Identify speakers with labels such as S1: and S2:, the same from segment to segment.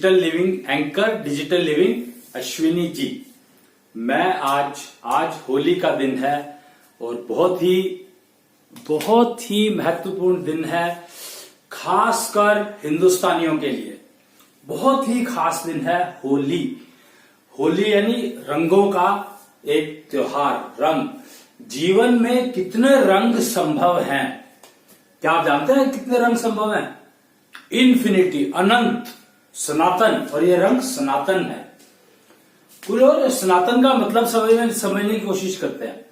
S1: Digital living anchor, digital living Ashwini ji. मैं आज होली का दिन है और बहुत ही महत्वपूर्ण दिन है, खासकर हिंदुस्तानियों के लिए बहुत ही खास दिन है होली। होली यानी रंगों का एक त्योहार। रंग, जीवन में कितने रंग संभव हैं? क्या आप जानते हैं कितने रंग संभव हैं? इन्फिनिटी, अनंत, सनातन। और ये रंग सनातन है। पूरे सनातन का मतलब समझने की कोशिश करते हैं।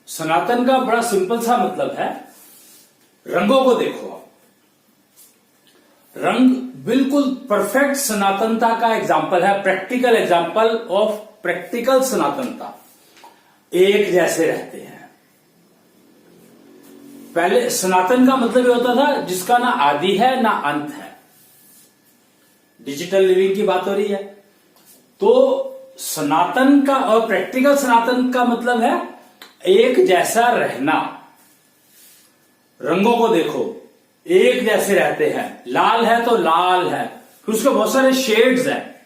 S1: सनातन का बड़ा सिंपल सा मतलब है, रंगों को देखो आप। रंग बिल्कुल परफेक्ट सनातनता का एग्जाम्पल है, प्रैक्टिकल एग्जाम्पल ऑफ प्रैक्टिकल सनातनता। एक जैसे रहते हैं। पहले सनातन का मतलब ये होता था जिसका ना आदि है ना अंत है। डिजिटल लिविंग की बात हो रही है तो सनातन का और प्रैक्टिकल सनातन का मतलब है एक जैसा रहना। रंगों को देखो, एक जैसे रहते हैं। लाल है तो लाल है, फिर उसके बहुत सारे शेड्स हैं,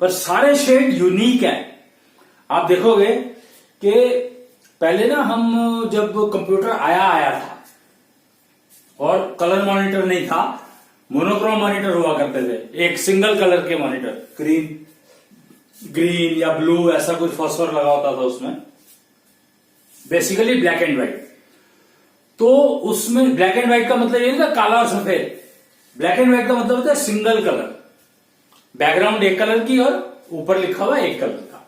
S1: पर सारे शेड यूनिक है। आप देखोगे कि पहले ना हम जब कंप्यूटर आया था और कलर मॉनिटर नहीं था, मोनोक्रोम मॉनिटर हुआ करते थे, एक सिंगल कलर के मॉनिटर, ग्रीन या ब्लू ऐसा कुछ फॉस्फोर लगा होता था उसमें, बेसिकली ब्लैक एंड व्हाइट। तो उसमें ब्लैक एंड व्हाइट का मतलब ये नहीं था काला और सफेद। ब्लैक एंड व्हाइट का मतलब होता है सिंगल कलर, बैकग्राउंड एक कलर की और ऊपर लिखा हुआ एक कलर का।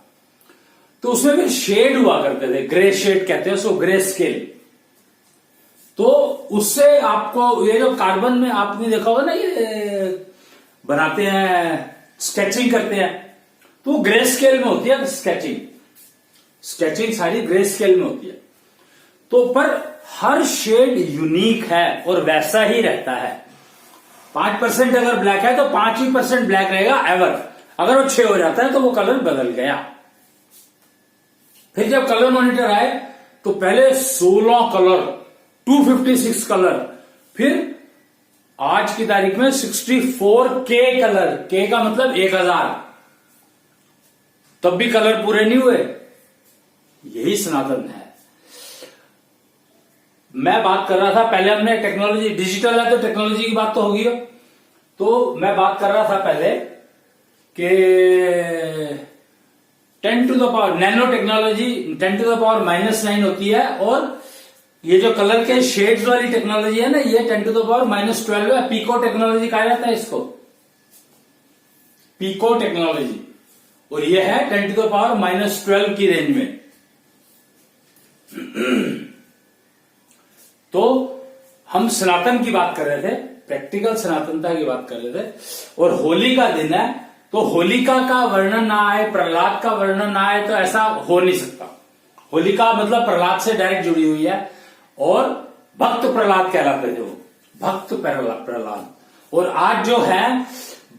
S1: तो उसमें भी शेड हुआ करते थे, ग्रे शेड कहते हैं उसको, ग्रे स्केल। तो उससे आपको ये जो कार्बन में आपने देखा होगा ना, ये बनाते हैं, स्केचिंग करते हैं, तो ग्रे स्केल में होती है स्केचिंग सारी ग्रे स्केल में होती है। तो पर हर शेड यूनिक है और वैसा ही रहता है। 5% अगर ब्लैक है तो 5% ब्लैक रहेगा एवर। अगर वो 6 हो जाता है तो वो कलर बदल गया। फिर जब कलर मॉनिटर आए तो पहले 16 कलर, 256 कलर, फिर आज की तारीख में 64K कलर। के का मतलब 1000। तब भी कलर पूरे नहीं हुए। यही सनातन है। मैं बात कर रहा था, पहले हमने टेक्नोलॉजी, डिजिटल है तो टेक्नोलॉजी की बात तो होगी। तो मैं बात कर रहा था पहले कि 10 to the power nano technology 10 to the power -9 होती है, और ये जो कलर के शेड्स वाली टेक्नोलॉजी है ना, ये 10 टू द पावर -12 है। पीको टेक्नोलॉजी कहा जाता है इसको, पीको टेक्नोलॉजी। और ये है 10 टू द पावर -12 की रेंज में। तो हम सनातन की बात कर रहे थे, प्रैक्टिकल सनातनता की बात कर रहे थे। और होली का दिन है तो होलिका का वर्णन ना आए, प्रहलाद का वर्णन ना आए, तो ऐसा हो नहीं सकता। होलिका मतलब प्रहलाद से डायरेक्ट जुड़ी हुई है, और भक्त प्रहलाद कहलाते थे वो, भक्त प्रहलाद। और आज जो है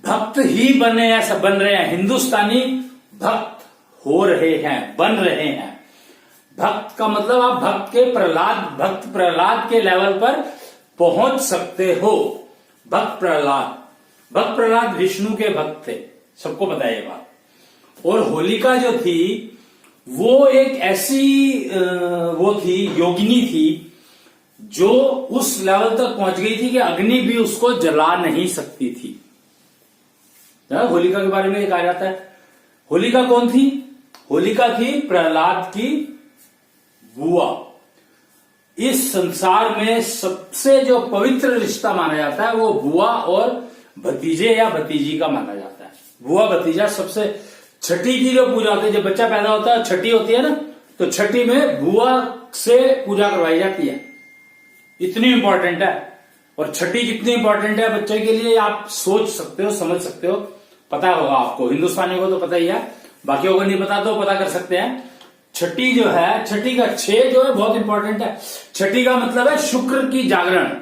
S1: भक्त ही बन रहे हैं, हिंदुस्तानी भक्त हो रहे हैं, बन रहे हैं। भक्त का मतलब आप भक्त प्रहलाद के लेवल पर पहुंच सकते हो। भक्त प्रहलाद विष्णु के भक्त थे, सबको पता है ये बात। और होलिका जो थी वो एक ऐसी वो थी, योगिनी थी, जो उस लेवल तक पहुंच गई थी कि अग्नि भी उसको जला नहीं सकती थी। होलिका के बारे में कहा जाता है। होलिका कौन थी? होलिका थी प्रहलाद की बुआ। इस संसार में सबसे जो पवित्र रिश्ता माना जाता है वो बुआ और भतीजे या भतीजी का माना जाता है। बुआ भतीजा सबसे, छठी की जो पूजा होती है, जब बच्चा पैदा होता है छठी होती है ना, तो छठी में बुआ से पूजा करवाई जाती है। इतनी इंपॉर्टेंट है। और छठी कितनी इंपॉर्टेंट है बच्चे के लिए आप सोच सकते हो, समझ सकते हो, पता होगा आपको। हिंदुस्तानी को तो पता ही है, बाकियों को नहीं पता तो पता कर सकते हैं। छठी जो है, छठी का 6 जो है बहुत इंपॉर्टेंट है। छठी का मतलब है शुक्र की जागरण,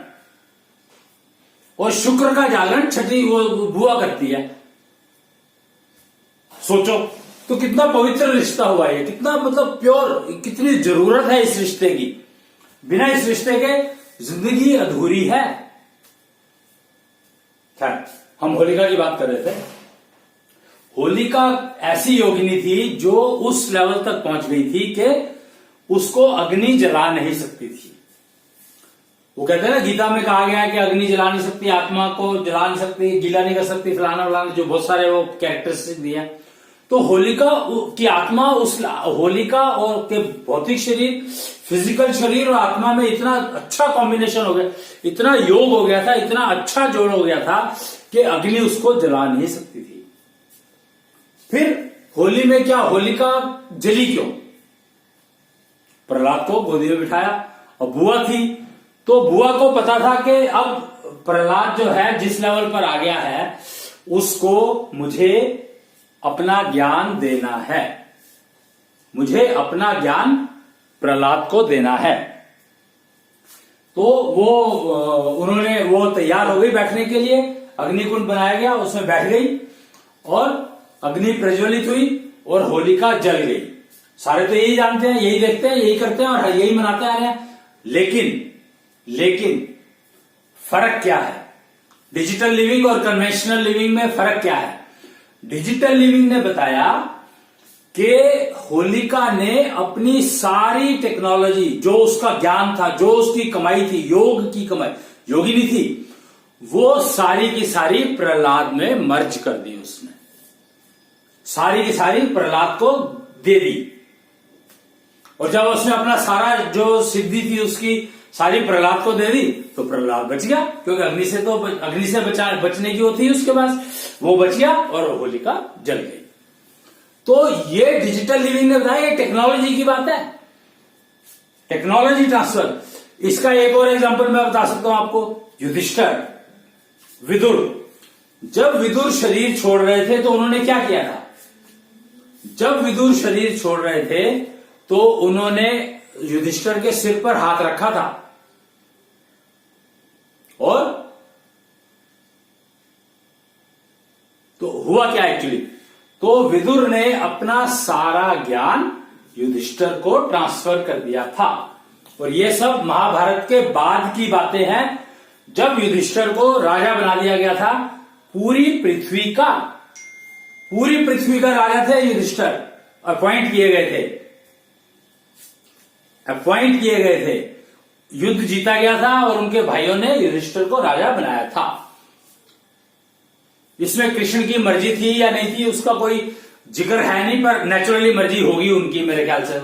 S1: और शुक्र का जागरण छठी वो बुआ करती है। सोचो तो कितना पवित्र रिश्ता हुआ ये, कितना मतलब प्योर, कितनी जरूरत है इस रिश्ते की। बिना इस रिश्ते के जिंदगी अधूरी है। खैर, हम होलिका की बात कर रहे थे। होलिका ऐसी योगिनी थी जो उस लेवल तक पहुंच गई थी कि उसको अग्नि जला नहीं सकती थी। वो कहते हैं ना, गीता में कहा गया है कि अग्नि जला नहीं सकती, आत्मा को जला नहीं सकती, गीला नहीं कर सकती, फलाना फलाना, जो बहुत सारे वो कैरेक्टरिस्टिक दिए। तो होलिका की आत्मा, उस होलिका और के भौतिक शरीर, फिजिकल शरीर और आत्मा में इतना अच्छा कॉम्बिनेशन हो गया, इतना योग हो गया था, इतना अच्छा जोड़ हो गया था कि अग्नि उसको जला नहीं सकती थी। फिर होली में क्या, होलिका जली क्यों? प्रहलाद को गोदी में बिठाया और बुआ थी, तो बुआ को पता था कि अब प्रहलाद जो है जिस लेवल पर आ गया है, उसको मुझे अपना ज्ञान देना है, मुझे अपना ज्ञान प्रहलाद को देना है। तो उन्होंने वो तैयार हो गई बैठने के लिए, अग्निकुंड बनाया गया, उसमें बैठ गई और अग्नि प्रज्वलित हुई और होलिका जल गई। सारे तो यही जानते हैं, यही देखते हैं, यही करते हैं और यही मनाते आ रहे हैं। लेकिन फर्क क्या है? डिजिटल लिविंग और कन्वेंशनल लिविंग में फर्क क्या है? डिजिटल लिविंग ने बताया कि होलिका ने अपनी सारी टेक्नोलॉजी, जो उसका ज्ञान था, जो उसकी कमाई थी, योग की कमाई, योगिनी थी, वो सारी की सारी प्रहलाद में मर्ज कर दी। उसने सारी की सारी प्रहलाद को दे दी। और जब उसने अपना सारा जो सिद्धि थी उसकी सारी प्रहलाद को दे दी, तो प्रहलाद बच गया, क्योंकि अग्नि से बचने की वो थी उसके पास, वो बच गया और होलिका जल गई। तो ये डिजिटल लिविंग ने बताया, ये टेक्नोलॉजी की बात है, टेक्नोलॉजी ट्रांसफर। इसका एक और एग्जांपल मैं बता सकता हूं आपको, युधिष्ठिर, विदुर। जब विदुर शरीर छोड़ रहे थे तो उन्होंने क्या किया था? जब विदुर शरीर छोड़ रहे थे तो उन्होंने युधिष्ठिर के सिर पर हाथ रखा था और तो हुआ क्या एक्चुअली? तो विदुर ने अपना सारा ज्ञान युधिष्ठिर को ट्रांसफर कर दिया था। और ये सब महाभारत के बाद की बातें हैं, जब युधिष्ठिर को राजा बना दिया गया था। पूरी पृथ्वी का राजा थे युधिष्ठिर, अपॉइंट किए गए थे। युद्ध जीता गया था और उनके भाइयों ने युधिष्ठिर को राजा बनाया था। इसमें कृष्ण की मर्जी थी या नहीं थी उसका कोई जिक्र है नहीं, पर नेचुरली मर्जी होगी उनकी मेरे ख्याल से।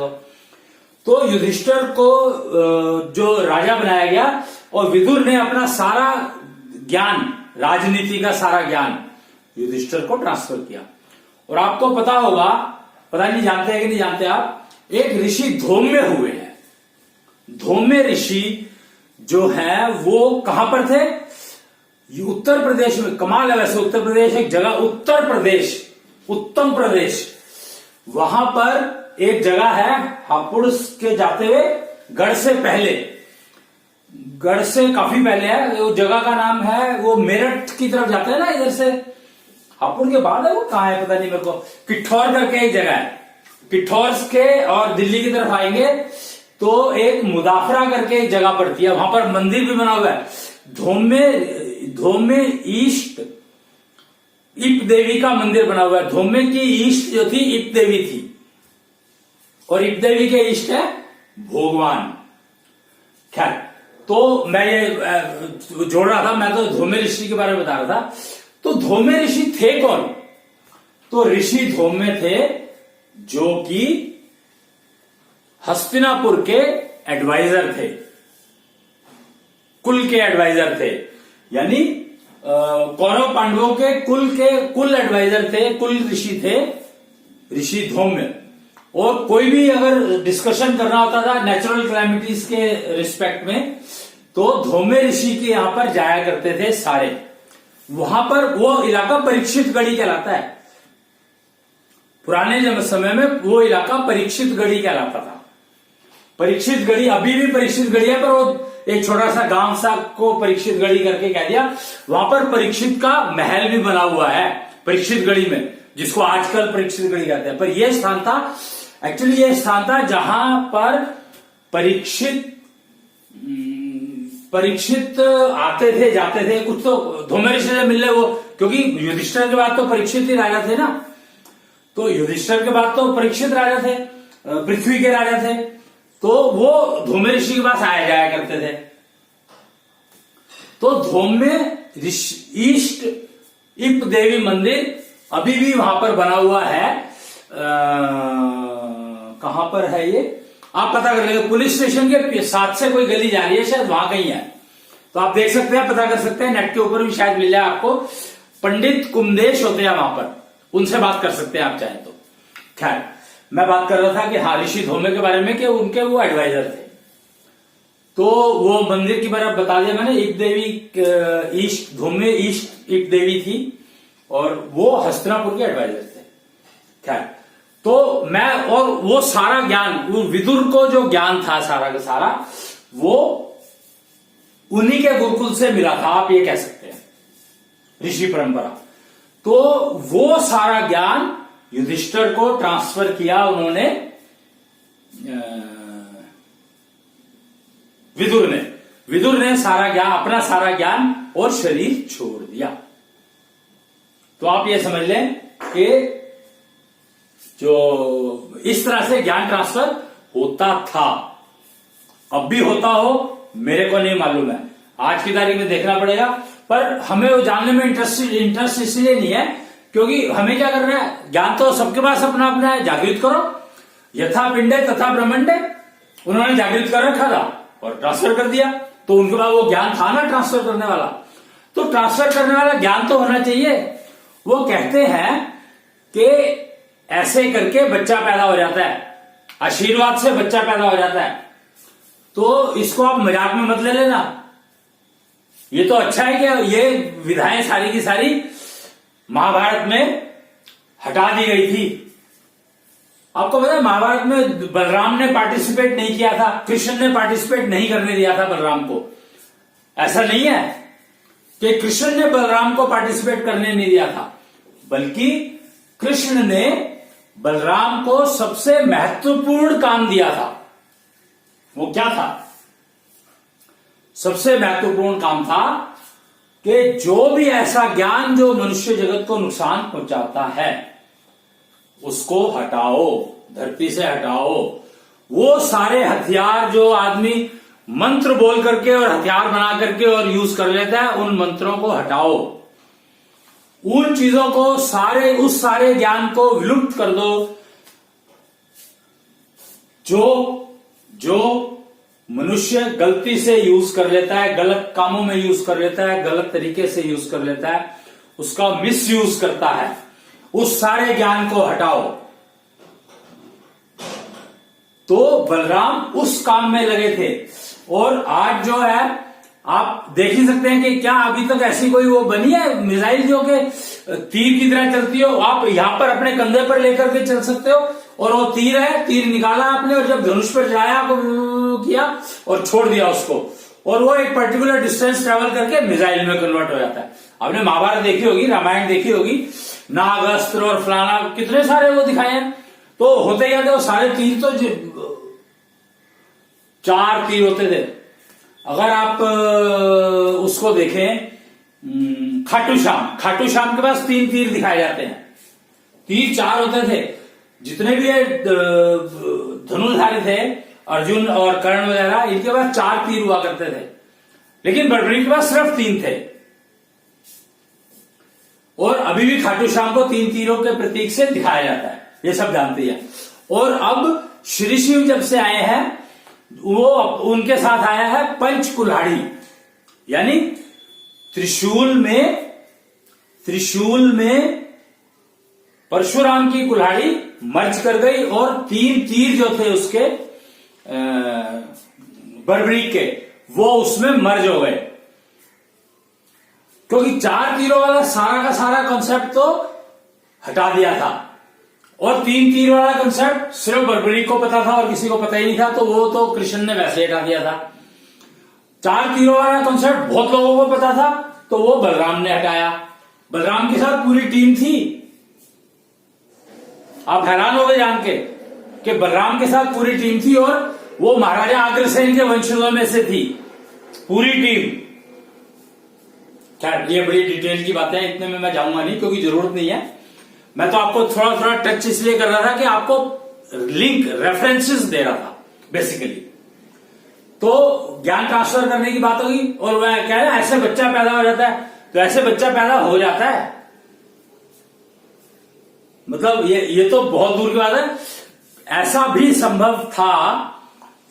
S1: तो युधिष्ठिर को जो राजा बनाया गया और विदुर ने अपना सारा ज्ञान, राजनीति का सारा ज्ञान युधिष्ठिर को ट्रांसफर किया। और आपको पता होगा, पता नहीं जानते हैं कि नहीं जानते आप, एक ऋषि धौम्य हुए हैं। धौम्य ऋषि जो है वो कहां पर थे? उत्तर प्रदेश में। कमाल है वैसे, उत्तर प्रदेश एक जगह, उत्तर प्रदेश, उत्तम प्रदेश, वहां पर एक जगह है हापुड़ के जाते हुए, गढ़ से काफी पहले है। वो जगह का नाम है, वो मेरठ की तरफ जाते हैं ना इधर से, हापुड़ के बाद है वो, कहां है पता नहीं मेरे को, किठौर करके एक जगह है। किठौर के और दिल्ली की तरफ आएंगे तो एक मुदाफरा करके एक जगह पड़ती है, वहां पर मंदिर भी बना हुआ है। धौम्य ईस्ट इप देवी का मंदिर बना हुआ है। धौम्य की ईस्ट जो थी इप देवी थी, और इप देवी के ईस्ट है भगवान। खैर, तो मैं ये जोड़ रहा था, मैं तो धौम्य ऋषि के बारे में बता रहा था। तो धौम्य ऋषि थे कौन? तो ऋषि धौम्य थे जो कि हस्तिनापुर के एडवाइजर थे, कुल के एडवाइजर थे, यानी कौरव पांडवों के कुल एडवाइजर थे, कुल ऋषि थे ऋषि धौम्य। और कोई भी अगर डिस्कशन करना होता था नेचुरल कैलेमिटीज के रिस्पेक्ट में, तो धौम्य ऋषि के यहां पर जाया करते थे सारे। वहां पर वो इलाका परीक्षित गढ़ी कहलाता है। पुराने समय में वो इलाका परीक्षित गढ़ी कहलाता था। परीक्षित गढ़ी अभी भी परीक्षित गढ़ी है, पर वो एक छोटा सा गांव सा को परीक्षित गढ़ी करके कह दिया। वहां पर परीक्षित का महल भी बना हुआ है परीक्षित गढ़ी में, जिसको आजकल परीक्षित गढ़ी कहते हैं। पर यह स्थान था, एक्चुअली यह स्थान था जहां पर परीक्षित आते थे जाते थे। कुछ तो धौम्य ऋषि से मिलने वो, क्योंकि युधिष्ठिर के बाद तो परीक्षित ही राजा थे ना, तो युधिष्ठिर के बाद तो परीक्षित राजा थे, पृथ्वी के राजा थे, तो वो धौम्य ऋषि के पास आया जाया करते थे। तो धौम्य ईस्ट इप देवी मंदिर अभी भी वहां पर बना हुआ है। कहां पर है ये आप पता कर लेंगे, पुलिस स्टेशन के साथ से कोई गली जा रही है, शायद वहां कहीं है, तो आप देख सकते हैं, पता कर सकते हैं, नेट के ऊपर भी शायद मिल जाए आपको। पंडित कुमदेश होते हैं वहां पर, उनसे बात कर सकते हैं आप चाहें तो। खैर, मैं बात कर रहा था कि ऋषि धौम्य के बारे में, कि उनके वो एडवाइजर थे। तो वो मंदिर की बारे बता दिया मैंने, इप देवी ईस्ट, धौम्य ईस्ट इप देवी थी, और वो हस्तिनापुर के एडवाइजर थे। खैर, तो मैं, और वो सारा ज्ञान, वो विदुर को जो ज्ञान था सारा का सारा, वो उन्हीं के गुरुकुल से मिला था, आप ये कह सकते हैं, ऋषि परंपरा। तो वो सारा ज्ञान युधिष्ठिर को ट्रांसफर किया उन्होंने, विदुर ने सारा ज्ञान, अपना सारा ज्ञान और शरीर छोड़ दिया। तो आप ये समझ लें कि जो इस तरह से ज्ञान ट्रांसफर होता था, अब भी होता हो मेरे को नहीं मालूम है, आज की तारीख में देखना पड़ेगा। पर हमें वो जानने में इंटरेस्ट इसलिए नहीं है क्योंकि हमें क्या करना है, ज्ञान तो सबके पास अपना अपना है, जागृत करो। यथा पिंडे तथा ब्रह्मंडे, उन्होंने जागृत कर रखा था और ट्रांसफर कर दिया, तो उनके पास वो ज्ञान था ना ट्रांसफर करने वाला। तो ट्रांसफर करने वाला ज्ञान तो होना चाहिए। वो कहते हैं कि ऐसे करके बच्चा पैदा हो जाता है, आशीर्वाद से बच्चा पैदा हो जाता है। तो इसको आप मजाक में मत ले लेना, ये तो अच्छा है कि ये विधाएं सारी की सारी महाभारत में हटा दी गई थी। आपको पता है महाभारत में बलराम ने पार्टिसिपेट नहीं किया था, कृष्ण ने पार्टिसिपेट नहीं करने दिया था बलराम को। ऐसा नहीं है कि कृष्ण ने बलराम को पार्टिसिपेट करने नहीं दिया था, बल्कि कृष्ण ने बलराम को सबसे महत्वपूर्ण काम दिया था। वो क्या था? सबसे महत्वपूर्ण काम था कि जो भी ऐसा ज्ञान जो मनुष्य जगत को नुकसान पहुंचाता है उसको हटाओ, धरती से हटाओ। वो सारे हथियार जो आदमी मंत्र बोल करके और हथियार बना करके और यूज कर लेता है, उन मंत्रों को हटाओ, उन चीजों को उस सारे ज्ञान को विलुप्त कर दो जो मनुष्य गलती से यूज कर लेता है, गलत कामों में यूज कर लेता है, गलत तरीके से यूज कर लेता है, उसका मिस यूज करता है। उस सारे ज्ञान को हटाओ। तो बलराम उस काम में लगे थे। और आज जो है आप देख ही सकते हैं कि क्या अभी तक ऐसी कोई वो बनी है मिसाइल जो कि तीर की तरह चलती हो। आप यहां पर अपने कंधे पर लेकर के चल सकते हो, और वो तीर है, तीर निकाला आपने और जब धनुष पर चलाया किया और छोड़ दिया उसको, और वो एक पर्टिकुलर डिस्टेंस ट्रेवल करके मिसाइल में कन्वर्ट हो जाता है। आपने महाभारत देखी होगी, रामायण देखी होगी, नाग अस्त्र और फलाना कितने सारे वो दिखाए हैं। तो होते क्या थे, वो सारे तीर तो 4 तीर होते थे। अगर आप उसको देखें, खाटू श्याम के पास 3 तीर दिखाए जाते हैं। तीर 4 होते थे। जितने भी धनुर्धारी थे, अर्जुन और कर्ण वगैरह, इनके पास 4 तीर हुआ करते थे, लेकिन बड़बड़ी के पास सिर्फ 3 थे। और अभी भी खाटू श्याम को 3 तीरों के प्रतीक से दिखाया जाता है, ये सब जानते हैं। और अब श्री शिव जब से आए हैं, वो उनके साथ आया है पंच कुल्हाड़ी, यानी त्रिशूल में परशुराम की कुल्हाड़ी मर्ज कर गई, और 3 तीर जो थे उसके बर्बरीक के, वो उसमें मर्ज हो गए। क्योंकि 4 तीरों वाला सारा का सारा कॉन्सेप्ट तो हटा दिया था, और 3 तीर वाला कंसेप्ट सिर्फ बर्बरीक को पता था और किसी को पता ही नहीं था, तो वो तो कृष्ण ने वैसे हटा दिया था। 4 तीरों वाला कंसेप्ट बहुत लोगों को पता था, तो वो बलराम ने हटाया। बलराम के साथ पूरी टीम थी। आप हैरान हो गए जान के कि बलराम के साथ पूरी टीम थी, और वो महाराजा अग्रसेन के वंशजों में से थी पूरी टीम। क्या ये बड़ी डिटेल की बातें हैं, इतने में मैं जाऊंगा नहीं क्योंकि जरूरत नहीं है। मैं तो आपको थोड़ा थोड़ा टच इसलिए कर रहा था कि आपको लिंक रेफरेंसेस दे रहा था बेसिकली। तो ज्ञान ट्रांसफर करने की बात होगी, और वह कह रहा है ऐसे बच्चा पैदा हो जाता है, तो ऐसे बच्चा पैदा हो जाता है, मतलब ये तो बहुत दूर की बात है। ऐसा भी संभव था,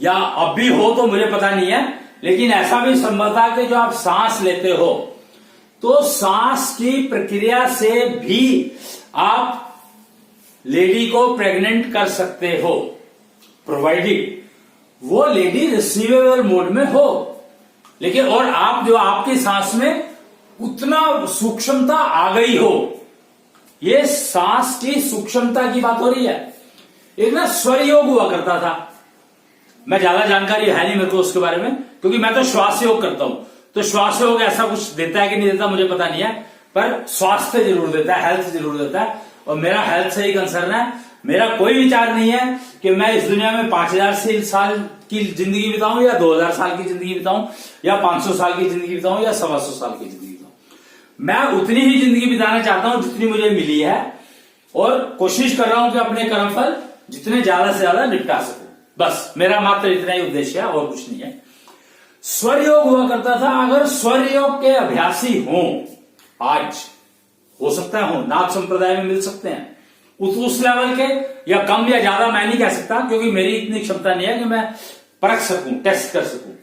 S1: या अब भी हो तो मुझे पता नहीं है, लेकिन ऐसा भी संभव था कि जो आप सांस लेते हो, तो सांस की प्रक्रिया से भी आप लेडी को प्रेग्नेंट कर सकते हो, प्रोवाइडेड वो लेडी रिसीवेबल मोड में हो। लेकिन और आप जो आपकी सांस में उतना सूक्ष्मता आ गई हो, ये सांस की सूक्ष्मता की बात हो रही है। एक ना स्वर योग हुआ करता था, मैं ज्यादा जानकारी है नहीं मेरे को उसके बारे में, क्योंकि मैं तो श्वास योग करता हूं, तो श्वास योग ऐसा कुछ देता है कि नहीं देता मुझे पता नहीं है, पर स्वास्थ्य जरूर देता है, हेल्थ जरूर देता है, और मेरा हेल्थ से ही कंसर्न है। मेरा कोई विचार नहीं है कि मैं इस दुनिया में 5000 साल की जिंदगी बिताऊं, या 2000 साल की जिंदगी बिताऊं, या 500 साल की जिंदगी बिताऊं, या 125 साल की जिंदगी बिताऊं। मैं उतनी ही जिंदगी बिताना चाहता हूं जितनी मुझे मिली है, और कोशिश कर रहा हूं कि अपने कर्मफल जितने ज्यादा से ज्यादा निपटा सकूं। बस मेरा मात्र इतना ही उद्देश्य है, और कुछ नहीं है। स्वर योग हुआ करता था। अगर स्वर योग के अभ्यासी हों, आज हो सकता है हो, नाथ संप्रदाय में मिल सकते हैं, उस लेवल के, या कम या ज्यादा मैं नहीं कह सकता, क्योंकि मेरी इतनी क्षमता नहीं है कि मैं परख सकूं, टेस्ट कर सकूं।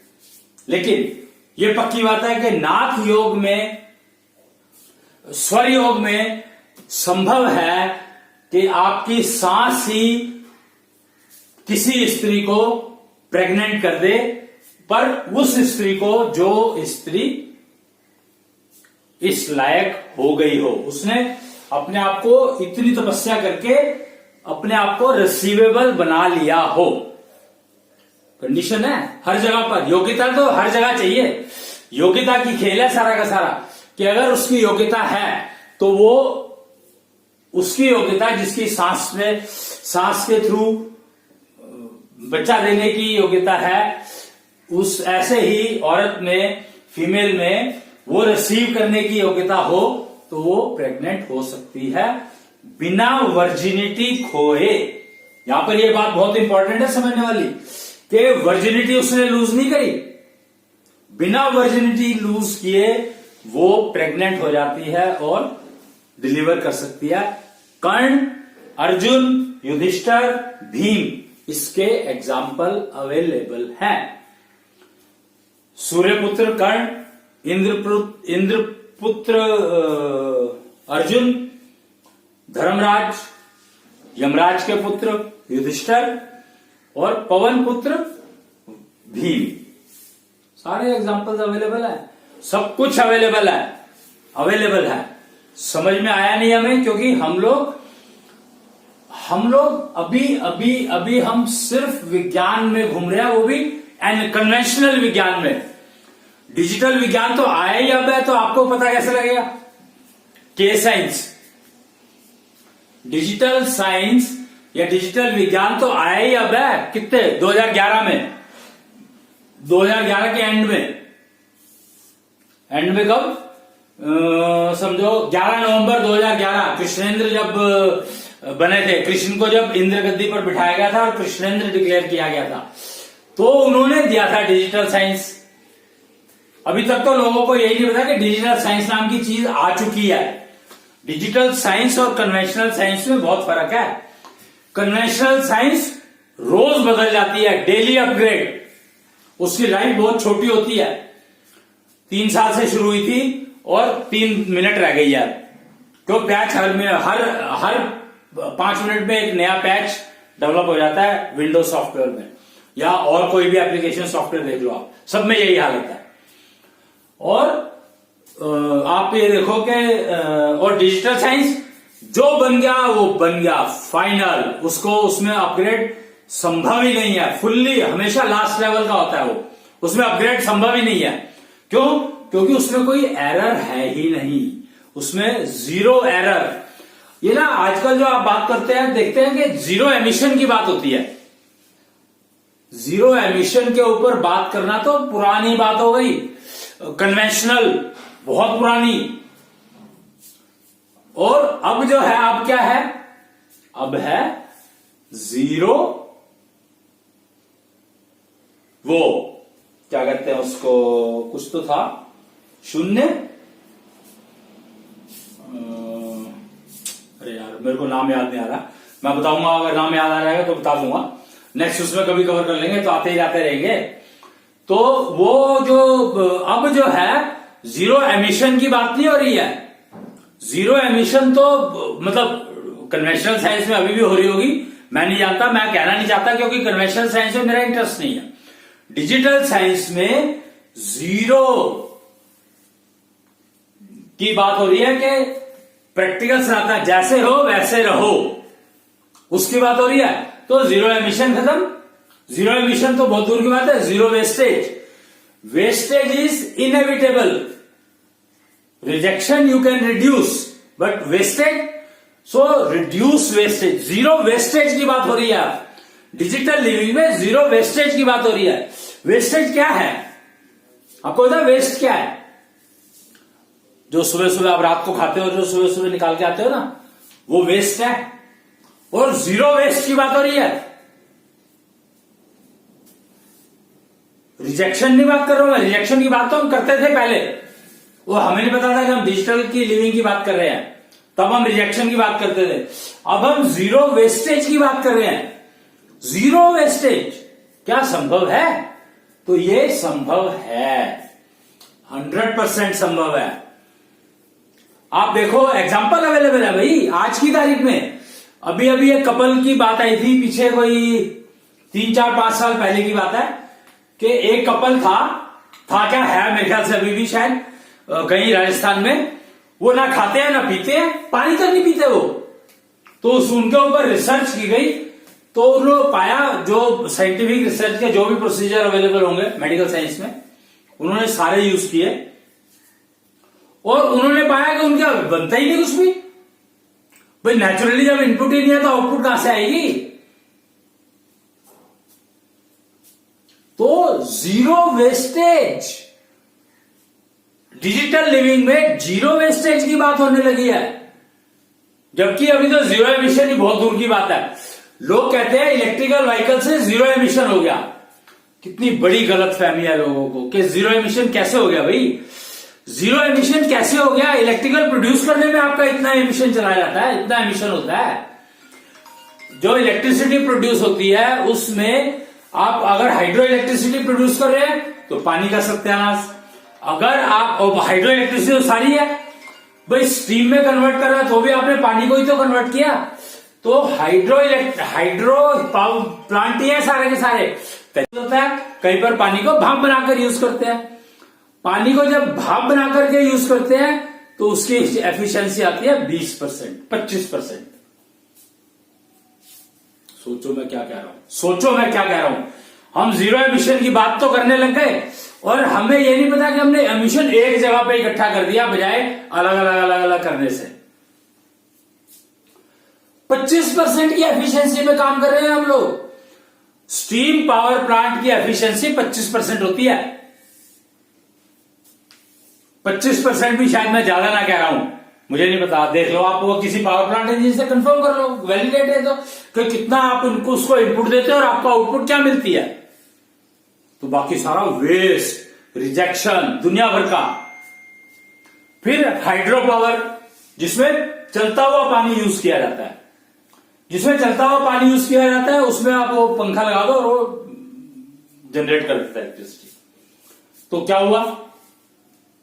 S1: लेकिन यह पक्की बात है कि नाथ योग में, स्वर योग में संभव है कि आपकी सांस ही किसी स्त्री को प्रेग्नेंट कर दे, पर उस स्त्री को जो स्त्री इस लायक हो गई हो, उसने अपने आप को इतनी तपस्या करके अपने आप को रिसीवेबल बना लिया हो। कंडीशन है हर जगह पर, योग्यता तो हर जगह चाहिए, योग्यता की खेल है सारा का सारा, कि अगर उसकी योग्यता है तो वो उसकी योग्यता, जिसकी सांस के थ्रू बच्चा देने की योग्यता है, उस ऐसे ही औरत में, फीमेल में वो रिसीव करने की योग्यता हो, तो वो प्रेग्नेंट हो सकती है बिना वर्जिनिटी खोए। यहां पर ये बात बहुत इंपॉर्टेंट है समझने वाली, कि वर्जिनिटी उसने लूज नहीं करी, बिना वर्जिनिटी लूज किए वो प्रेग्नेंट हो जाती है और डिलीवर कर सकती है। कर्ण, अर्जुन, युधिष्ठिर, भीम, इसके एग्जाम्पल अवेलेबल हैं। सूर्यपुत्र कर्ण, इंद्रपुत्र अर्जुन, धर्मराज, यमराज के पुत्र युधिष्ठिर, और पवन पुत्र भीम, सारे एग्जाम्पल्स अवेलेबल है, सब कुछ अवेलेबल है। समझ में आया नहीं हमें, क्योंकि हम लोग अभी हम सिर्फ विज्ञान में घूम रहे हैं, वो भी कन्वेंशनल विज्ञान में। डिजिटल विज्ञान तो आया ही अब है, तो आपको पता कैसे लगेगा? के साइंस, डिजिटल साइंस या डिजिटल विज्ञान तो आया ही अब है, कितने 2011 में, 2011 के एंड में कब समझो 11 नवंबर 2011 कृष्णेंद्र जब बने थे, कृष्ण को जब इंद्र गद्दी पर बिठाया गया था और कृष्णेंद्र डिक्लेयर किया गया था, तो उन्होंने दिया था डिजिटल साइंस। अभी तक तो लोगों को यही नहीं पता कि डिजिटल साइंस नाम की चीज आ चुकी है। डिजिटल साइंस और कन्वेंशनल साइंस में बहुत फर्क है। कन्वेंशनल साइंस रोज बदल जाती है, डेली अपग्रेड, उसकी लाइफ बहुत छोटी होती है। 3 साल से शुरू हुई थी और 3 मिनट रह गई है, तो पैच हर 5 मिनट में एक नया पैच डेवलप हो जाता है विंडोज सॉफ्टवेयर में, या और कोई भी एप्लीकेशन सॉफ्टवेयर देख लो आप, सब में यही हालत है। और आप ये देखो कि और डिजिटल साइंस जो बन गया वो बन गया फाइनल, उसको उसमें अपग्रेड संभव ही नहीं है। फुल्ली हमेशा लास्ट लेवल का होता है वो, उसमें अपग्रेड संभव ही नहीं है। क्यों? क्योंकि उसमें कोई एरर है ही नहीं, उसमें जीरो एरर। ये ना आजकल जो आप बात करते हैं, देखते हैं कि जीरो एमिशन की बात होती है। जीरो एमिशन के ऊपर बात करना तो पुरानी बात हो गई, कन्वेंशनल, बहुत पुरानी। और अब जो है, अब क्या है, अब है जीरो, वो क्या कहते हैं उसको, कुछ तो था, शून्य, अरे यार मेरे को नाम याद नहीं आ रहा, मैं बताऊंगा, अगर नाम याद आ जाएगा तो बता दूंगा, नेक्स्ट उसमें कभी कवर कर लेंगे, तो आते ही जाते रहेंगे। तो वो जो अब जो है जीरो एमिशन की बात नहीं हो रही है। जीरो एमिशन तो मतलब कन्वेंशनल साइंस में अभी भी हो रही होगी, मैं नहीं जानता, मैं कहना नहीं चाहता, क्योंकि कन्वेंशनल साइंस में मेरा इंटरेस्ट नहीं है। डिजिटल साइंस में जीरो की बात हो रही है कि प्रैक्टिकल सनातन जैसे हो वैसे रहो, उसकी बात हो रही है। तो जीरो एमिशन खत्म, जीरो एमिशन तो बहुत दूर की बात है। Zero wastage, wastage is inevitable, rejection you can reduce, but wastage, so reduce wastage, zero wastage की बात हो रही है। डिजिटल लिविंग में जीरो वेस्टेज की बात हो रही है। वेस्टेज क्या है आपको पता है? वेस्ट क्या है? जो सुबह सुबह आप रात को खाते हो, जो सुबह सुबह निकाल के आते हो ना, वो वेस्ट है। और जीरो वेस्ट की बात हो रही है। रिजेक्शन नहीं बात कर रहा हूं मैं, रिजेक्शन की बात तो हम करते थे पहले, वो हमें नहीं पता था कि हम डिजिटल की लिविंग की बात कर रहे हैं, तब हम रिजेक्शन की बात करते थे। अब हम जीरो वेस्टेज की बात कर रहे हैं। जीरो वेस्टेज क्या संभव है? तो ये संभव है, 100% संभव है। आप देखो एग्जाम्पल अवेलेबल है भाई आज की तारीख में। अभी अभी एक कपल की बात आई थी, पीछे कोई 3-4-5 साल पहले की बात है, कि एक कपल था क्या है मेरे ख्याल से अभी भी शायद कहीं राजस्थान में, वो ना खाते हैं ना पीते हैं, पानी तक नहीं पीते वो। तो उनके ऊपर रिसर्च की गई, तो उन्होंने पाया, जो साइंटिफिक रिसर्च के जो भी प्रोसीजर अवेलेबल होंगे मेडिकल साइंस में, उन्होंने सारे यूज किए, और उन्होंने पाया कि उनका बनता ही नहीं कुछ भी। भाई नेचुरली जब इनपुट ही नहीं है तो आउटपुट कहां से आएगी? तो जीरो वेस्टेज, डिजिटल लिविंग में जीरो वेस्टेज की बात होने लगी है, जबकि अभी तो जीरो एमिशन ही बहुत दूर की बात है। लोग कहते हैं इलेक्ट्रिकल व्हीकल से जीरो एमिशन हो गया। कितनी बड़ी गलतफहमी है लोगों को कि जीरो एमिशन कैसे हो गया। भाई जीरो एमिशन कैसे हो गया? इलेक्ट्रिकल प्रोड्यूस करने में आपका इतना एमिशन चलाया जाता है, इतना एमिशन होता है। जो इलेक्ट्रिसिटी प्रोड्यूस होती है उसमें आप अगर हाइड्रो इलेक्ट्रिसिटी प्रोड्यूस कर रहे हैं तो पानी का सत्यानाश, अगर आप हाइड्रो इलेक्ट्रिसिटी तो सारी है भाई, स्टीम में कन्वर्ट कर रहा है तो भी आपने पानी को ही तो कन्वर्ट किया। तो हाइड्रो पावर प्लांट ही है सारे के सारे। होता है कहीं पर पानी को भाप बनाकर यूज करते हैं, पानी को जब भाप बना करके यूज करते हैं तो उसकी एफिशिएंसी आती है 20%, 25%। सोचो मैं क्या कह रहा हूं, सोचो मैं क्या कह रहा हूं। हम जीरो एमिशन की बात तो करने लग गए और हमें यह नहीं पता कि हमने एमिशन एक जगह पे इकट्ठा कर दिया बजाय अलग अलग अलग अलग करने से। 25% की एफिशिएंसी में काम कर रहे हैं हम लोग। स्टीम पावर प्लांट की एफिशिएंसी 25% होती है। 25% भी शायद मैं ज्यादा ना कह रहा हूं, मुझे नहीं पता, देख लो आप, वो किसी पावर प्लांट इंजीनियर से कंफर्म कर लो, वैलिडेट है तो कि कितना आप उनको उसको इनपुट देते हो और आपको आउटपुट क्या मिलती है। तो बाकी सारा वेस्ट, रिजेक्शन दुनिया भर का। फिर हाइड्रो पावर, जिसमें चलता हुआ पानी यूज किया जाता है, जिसमें चलता हुआ पानी यूज किया जाता है उसमें आप वो पंखा लगा दो और वो जनरेट कर देता है इलेक्ट्रिसिटी। तो क्या हुआ?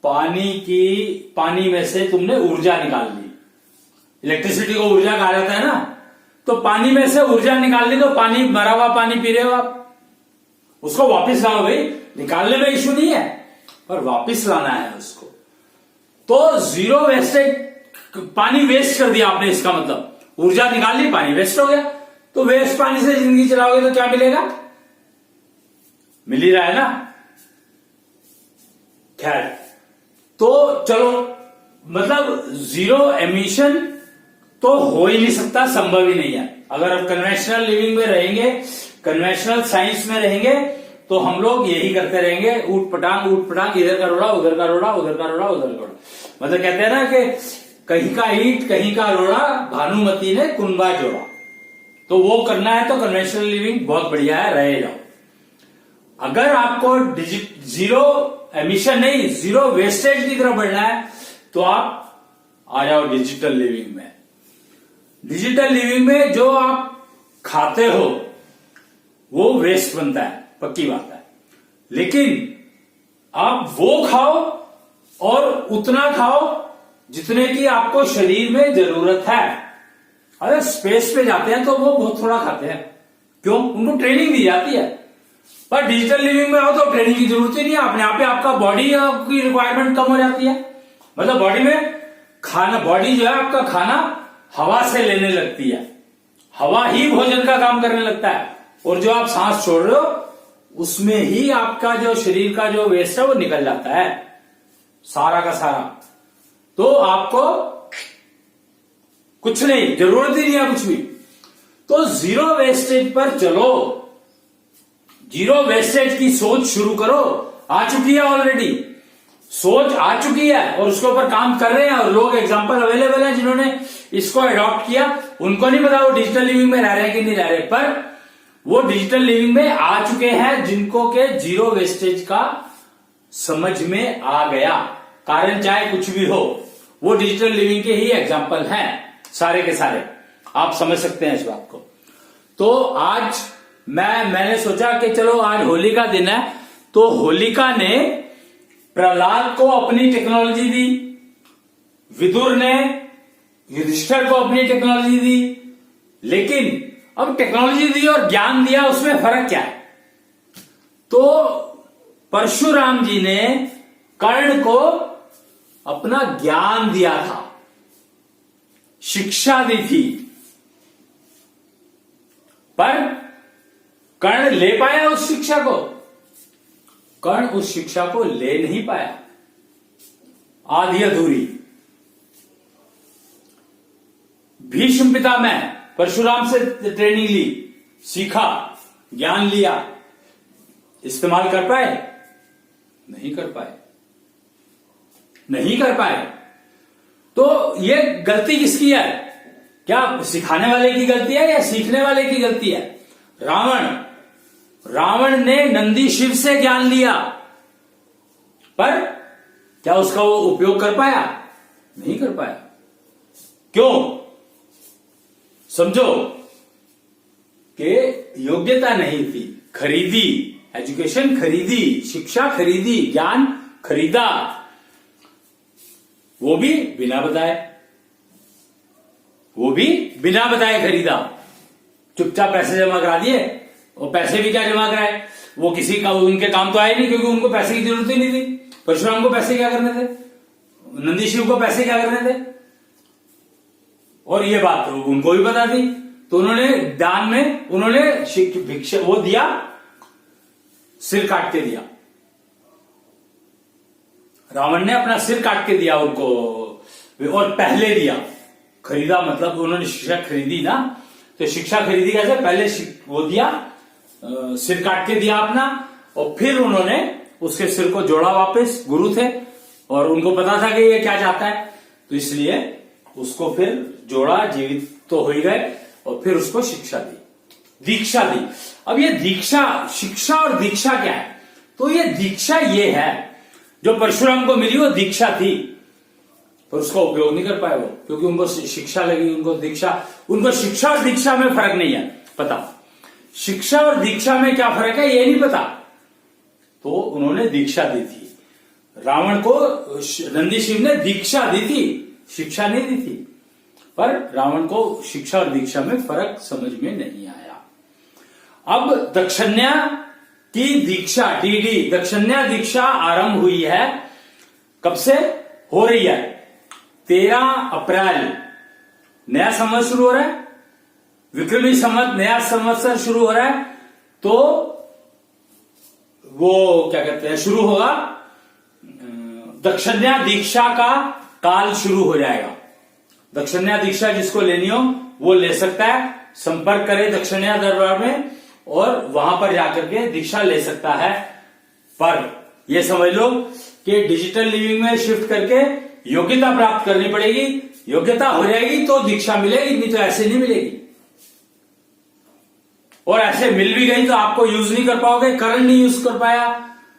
S1: पानी में से तुमने ऊर्जा निकाल ली। इलेक्ट्रिसिटी को ऊर्जा कहा जाता है ना, तो पानी में से ऊर्जा निकाल ली, तो पानी, मरा हुआ पानी पी रहे हो आप, उसको वापस लाओ भाई, निकालने में इश्यू नहीं है, पर वापस लाना है उसको। तो जीरो वेस्टेज, पानी वेस्ट कर दिया आपने, इसका मतलब ऊर्जा निकाल ली, पानी वेस्ट हो गया। तो वेस्ट पानी से जिंदगी चलाओगे तो क्या मिलेगा? मिल ही रहा है ना। खैर, तो चलो, मतलब जीरो एमिशन तो हो ही नहीं सकता, संभव ही नहीं है। अगर आप कन्वेंशनल लिविंग में रहेंगे, कन्वेंशनल साइंस में रहेंगे, तो हम लोग यही करते रहेंगे, ऊट पटांग, इधर का रोड़ा, उधर का रोड़ा, उधर का रोड़ा, उधर का रोड़ा। मतलब कहते हैं ना कि कहीं का ईंट कहीं का रोड़ा, भानुमति ने कुनबा जोड़ा। तो वो करना है तो कन्वेंशनल लिविंग बहुत बढ़िया है, रहे जाओ। अगर आपको जीरो एमिशन नहीं, जीरो वेस्टेज की तरफ बढ़ना है तो आप आ जाओ डिजिटल लिविंग में। डिजिटल लिविंग में जो आप खाते हो वो वेस्ट बनता है, पक्की बात है, लेकिन आप वो खाओ और उतना खाओ जितने की आपको शरीर में जरूरत है। अगर स्पेस पे जाते हैं तो वो बहुत थोड़ा खाते हैं, क्यों? उनको ट्रेनिंग दी जाती है। पर डिजिटल लिविंग में हो तो ट्रेनिंग की जरूरत ही नहीं है, अपने आप ही आपका बॉडी की रिक्वायरमेंट कम हो जाती है। मतलब बॉडी में खाना, बॉडी जो है आपका खाना हवा से लेने लगती है, हवा ही भोजन का काम करने लगता है, और जो आप सांस छोड़ रहे हो उसमें ही आपका जो शरीर का जो वेस्ट है वो निकल जाता है, सारा का सारा। तो आपको कुछ नहीं, जरूरत ही नहीं है कुछ भी। तो जीरो वेस्टेज पर चलो, जीरो वेस्टेज की सोच शुरू करो। आ चुकी है ऑलरेडी, सोच आ चुकी है और उसके ऊपर काम कर रहे हैं, और लोग एग्जांपल अवेलेबल हैं जिन्होंने इसको अडॉप्ट किया। उनको नहीं पता वो डिजिटल लिविंग में रह रहे हैं कि नहीं रह रहे, पर वो डिजिटल लिविंग में आ चुके हैं जिनको के जीरो वेस्टेज का समझ में आ गया। कारण चाहे कुछ भी हो, वो डिजिटल लिविंग के ही एग्जाम्पल हैं सारे के सारे, आप समझ सकते हैं इस बात को। तो आज मैंने सोचा कि चलो आज होली का दिन है, तो होलिका ने प्रहलाद को अपनी टेक्नोलॉजी दी, विदुर ने युधिष्ठिर को अपनी टेक्नोलॉजी दी। लेकिन अब टेक्नोलॉजी दी और ज्ञान दिया, उसमें फर्क क्या है? तो परशुराम जी ने कर्ण को अपना ज्ञान दिया था, शिक्षा दी थी, पर कर्ण ले पाया उस शिक्षा को? कर्ण उस शिक्षा को ले नहीं पाया, आधी अधूरी। भीष्म पितामह परशुराम से ट्रेनिंग ली, सीखा, ज्ञान लिया, इस्तेमाल कर पाए? नहीं कर पाए, नहीं कर पाए। तो ये गलती किसकी है? क्या सिखाने वाले की गलती है या सीखने वाले की गलती है? रावण ने नंदी शिव से ज्ञान लिया, पर क्या उसका वो उपयोग कर पाया? नहीं कर पाया। क्यों? समझो कि योग्यता नहीं थी, खरीदी, एजुकेशन खरीदी, शिक्षा खरीदी, ज्ञान खरीदा, वो भी बिना बताए, वो भी बिना बताए खरीदा। चुपचाप पैसे जमा करा दिए, और पैसे भी क्या जमा कराए, वो किसी का उनके काम तो आए नहीं, क्योंकि उनको पैसे की जरूरत ही नहीं थी। परशुराम को पैसे क्या करने थे, नंदी शिव को पैसे क्या करने थे, और ये बात उनको भी पता थी। तो उन्होंने दान में उन्होंने भिक्षा वो दिया, सिर काट के दिया। रावण ने अपना सिर काट के दिया उनको, और पहले दिया। खरीदा मतलब उन्होंने शिक्षा खरीदी ना, तो शिक्षा खरीदी कैसे? पहले वो दिया, सिर काट के दिया अपना, और फिर उन्होंने उसके सिर को जोड़ा वापस। गुरु थे और उनको पता था कि ये क्या चाहता है, तो इसलिए उसको फिर जोड़ा, जीवित तो हो ही गए, और फिर उसको शिक्षा दी, दीक्षा दी। अब ये दीक्षा, शिक्षा और दीक्षा क्या है? तो ये दीक्षा ये है जो परशुराम को मिली, वो दीक्षा थी, पर उसका उपयोग नहीं कर पाए वो, क्योंकि उनको शिक्षा लगी, उनको दीक्षा। उनको शिक्षा और दीक्षा में फर्क नहीं है पता, शिक्षा और दीक्षा में क्या फर्क है ये नहीं पता, तो उन्होंने दीक्षा दी थी। रावण को नंदी शिव ने दीक्षा दी थी, शिक्षा नहीं दी थी, पर रावण को शिक्षा और दीक्षा में फर्क समझ में नहीं आया। अब दक्षिण्या की दीक्षा, डीडी दक्षिण्या दीक्षा आरंभ हुई है। कब से हो रही है? 13 अप्रैल नया संवत शुरू हो रहा है, विक्रमी संवत, नया संवत्सर शुरू हो रहा है। तो वो क्या कहते हैं, शुरू होगा, दक्षिण्या दीक्षा का काल शुरू हो जाएगा। दक्षिण्या दीक्षा जिसको लेनी हो वो ले सकता है, संपर्क करे दक्षिण्या दरबार में और वहां पर जाकर के दीक्षा ले सकता है। पर ये समझ लो कि डिजिटल लिविंग में शिफ्ट करके योग्यता प्राप्त करनी पड़ेगी, योग्यता हो जाएगी तो दीक्षा मिलेगी, नहीं तो ऐसे नहीं मिलेगी। और ऐसे मिल भी गई तो आपको यूज नहीं कर पाओगे। कर्ण नहीं यूज कर पाया,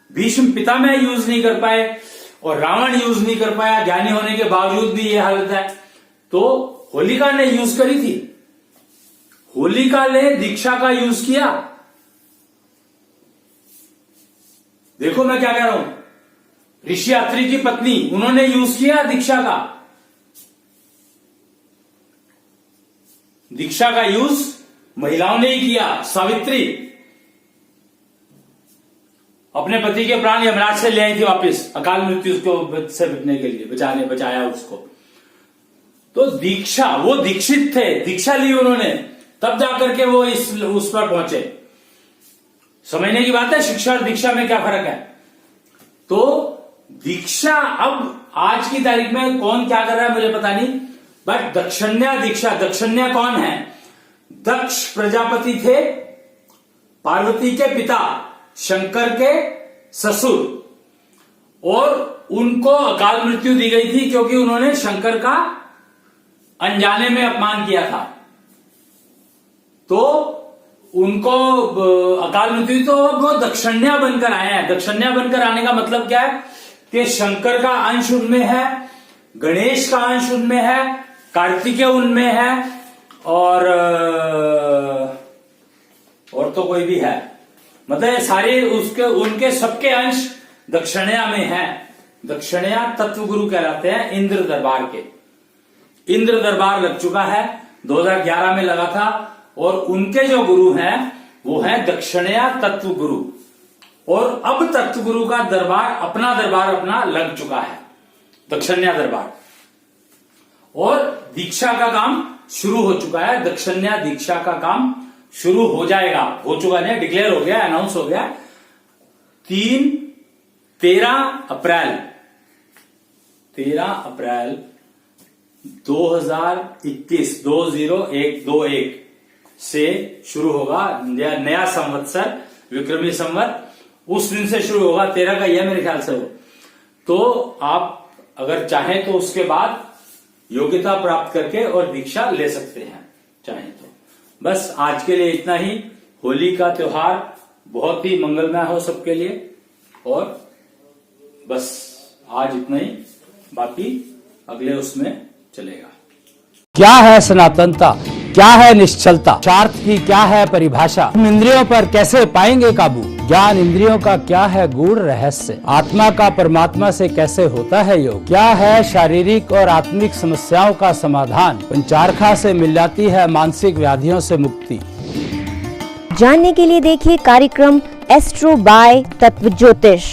S1: भीष्म पितामह यूज नहीं कर पाए, और रावण यूज नहीं कर पाया, ज्ञानी होने के बावजूद भी ये हालत है। तो होलिका ने यूज करी थी, होलिका ने दीक्षा का यूज किया। देखो मैं क्या कह रहा हूं, ऋषि अत्रि की पत्नी, उन्होंने यूज किया दीक्षा का। दीक्षा का यूज महिलाओं ने ही किया। सावित्री अपने पति के प्राण यमराज से ले आई थी वापस, अकाल मृत्यु उसको से बचने के लिए, बचाया उसको। तो दीक्षा, वो दीक्षित थे, दीक्षा ली उन्होंने, तब जाकर के वो उस पर पहुंचे। समझने की बात है शिक्षा और दीक्षा में क्या फर्क है। तो दीक्षा, अब आज की तारीख में कौन क्या कर रहा है मुझे पता नहीं, बट दक्षिण्या दीक्षा, दक्षिण्या कौन है? दक्ष प्रजापति थे, पार्वती के पिता, शंकर के ससुर, और उनको अकाल मृत्यु दी गई थी क्योंकि उन्होंने शंकर का अनजाने में अपमान किया था। तो उनको अकाल मृत्यु, तो वो दक्षिण्या बनकर आए हैं। दक्षिण्या बनकर आने का मतलब क्या है कि शंकर का अंश उनमें है, गणेश का अंश उनमें है, कार्तिकेय उनमें है, और तो कोई भी है, मतलब सारे उसके उनके सबके अंश दक्षिणया में है। दक्षिणया तत्व गुरु कहलाते हैं इंद्र दरबार के। इंद्र दरबार लग चुका है, 2011 में लगा था, और उनके जो गुरु हैं वो है दक्षिणया तत्व गुरु। और अब तत्व गुरु का दरबार अपना लग चुका है, दक्षिणया दरबार। और दीक्षा का काम शुरू हो चुका है, दक्षिणया दीक्षा का काम शुरू हो जाएगा, हो चुका है, डिक्लेयर हो गया, अनाउंस हो गया। 13 अप्रैल 2021 2021 से शुरू होगा नया संवत्सर, विक्रमी संवत, उस दिन से शुरू होगा। 13 का यह मेरे ख्याल से हो। तो आप अगर चाहें तो उसके बाद योग्यता प्राप्त करके और दीक्षा ले सकते हैं, चाहें तो। बस आज के लिए इतना ही। होली का त्योहार बहुत ही मंगलमय हो सबके लिए, और बस आज इतना ही, बाकी अगले उसमें चलेगा।
S2: क्या है सनातनता, क्या है निश्चलता, स्वार्थ की क्या है परिभाषा, इंद्रियों पर कैसे पाएंगे काबू, ज्ञान इंद्रियों का क्या है गूढ़ रहस्य, आत्मा का परमात्मा से कैसे होता है योग, क्या है शारीरिक और आत्मिक समस्याओं का समाधान, पंचारखा से मिल जाती है मानसिक व्याधियों से मुक्ति।
S3: जानने के लिए देखिए कार्यक्रम एस्ट्रो बाय तत्व ज्योतिष,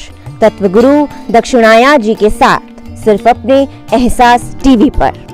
S3: तत्व गुरु दक्षिणाया जी के साथ, सिर्फ अपने एहसास टीवी पर।